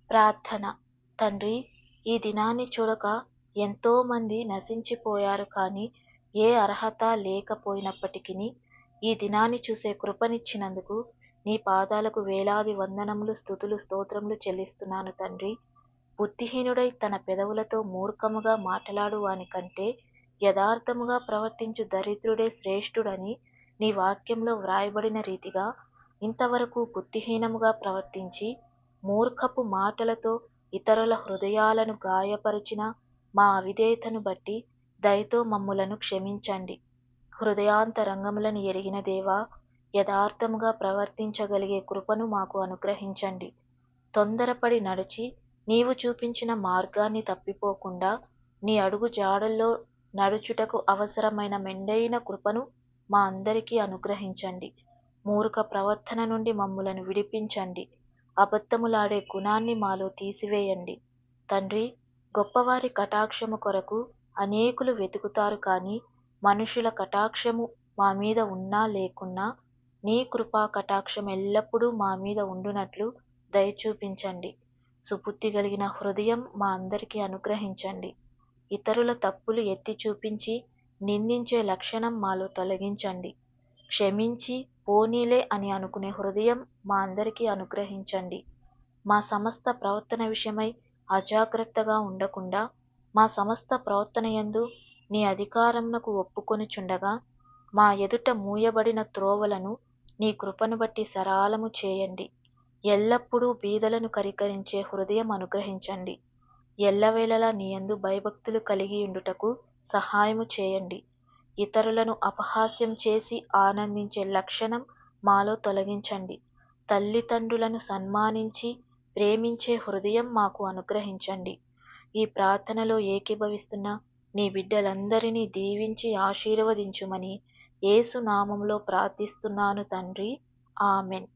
ప్రార్థన. తండ్రి, ఈ దినాన్ని చూడక ఎంతోమంది నశించిపోయారు కానీ, ఏ అర్హత లేకపోయినప్పటికిని, ఈ దినాన్ని చూసే కృపనిచ్చినందుకు నీ పాదాలకు వేలాది వందనములు, స్తుతులు, స్తోత్రములు చెల్లిస్తున్నాను తండ్రి. బుద్ధిహీనుడై తన పెదవులతో మూర్ఖముగా మాటలాడు వాని కంటే, యథార్థముగా ప్రవర్తించు దరిద్రుడే శ్రేష్ఠుడని నీ వాక్యంలో వ్రాయబడిన రీతిగా, ఇంతవరకు బుద్ధిహీనముగా ప్రవర్తించి, మూర్ఖపు మాటలతో ఇతరుల హృదయాలను గాయపరిచిన మా అవిధేయతను బట్టి దయతో మమ్ములను క్షమించండి. హృదయాంతరంగములను ఎరిగిన దేవా, యథార్థముగా ప్రవర్తించగలిగే కృపను మాకు అనుగ్రహించండి. తొందరపడి నడిచి నీవు చూపించిన మార్గాన్ని తప్పిపోకుండా నీ అడుగు జాడల్లో నడుచుటకు అవసరమైన మెండైన కృపను మా అందరికీ అనుగ్రహించండి. మూర్ఖ ప్రవర్తన నుండి మమ్ములను విడిపించండి. అబద్ధములాడే గుణాన్ని మాలో తీసివేయండి. తండ్రి, గొప్పవారి కటాక్షము కొరకు అనేకులు వెతుకుతారు కానీ, మనుషుల కటాక్షము మా మీద ఉన్నా లేకున్నా, నీ కృపా కటాక్షం ఎల్లప్పుడూ మా మీద ఉండునట్లు దయ చూపించండి. సుబుద్ధి కలిగిన హృదయం మా అందరికీ అనుగ్రహించండి. ఇతరుల తప్పులు ఎత్తి చూపించి నిందించే లక్షణం మాలో తొలగించండి. క్షమించి పోనీలే అని అనుకునే హృదయం మా అందరికీ అనుగ్రహించండి. మా సమస్త ప్రవర్తన విషయమై అజాగ్రత్తగా ఉండకుండా, మా సమస్త ప్రవర్తన యందు నీ అధికారమునకు ఒప్పుకొనుచుండగా, మా ఎదుట మూయబడిన త్రోవలను నీ కృపను బట్టి సరాలము చేయండి. ఎల్లప్పుడూ బీదలను కరికరించే హృదయం అనుగ్రహించండి. ఎల్లవేళలా నీ యందు భయభక్తులు కలిగి ఉండుటకు సహాయము చేయండి. ఇతరులను అపహాస్యం చేసి ఆనందించే లక్షణం మాలో తొలగించండి. తల్లిదండ్రులను సన్మానించి ప్రేమించే హృదయం మాకు అనుగ్రహించండి. ఈ ప్రార్థనలో ఏకీభవిస్తున్న నీ బిడ్డలందరినీ దీవించి ఆశీర్వదించుమని యేసు నామములో ప్రార్థిస్తున్నాను తండ్రి. ఆమెన్.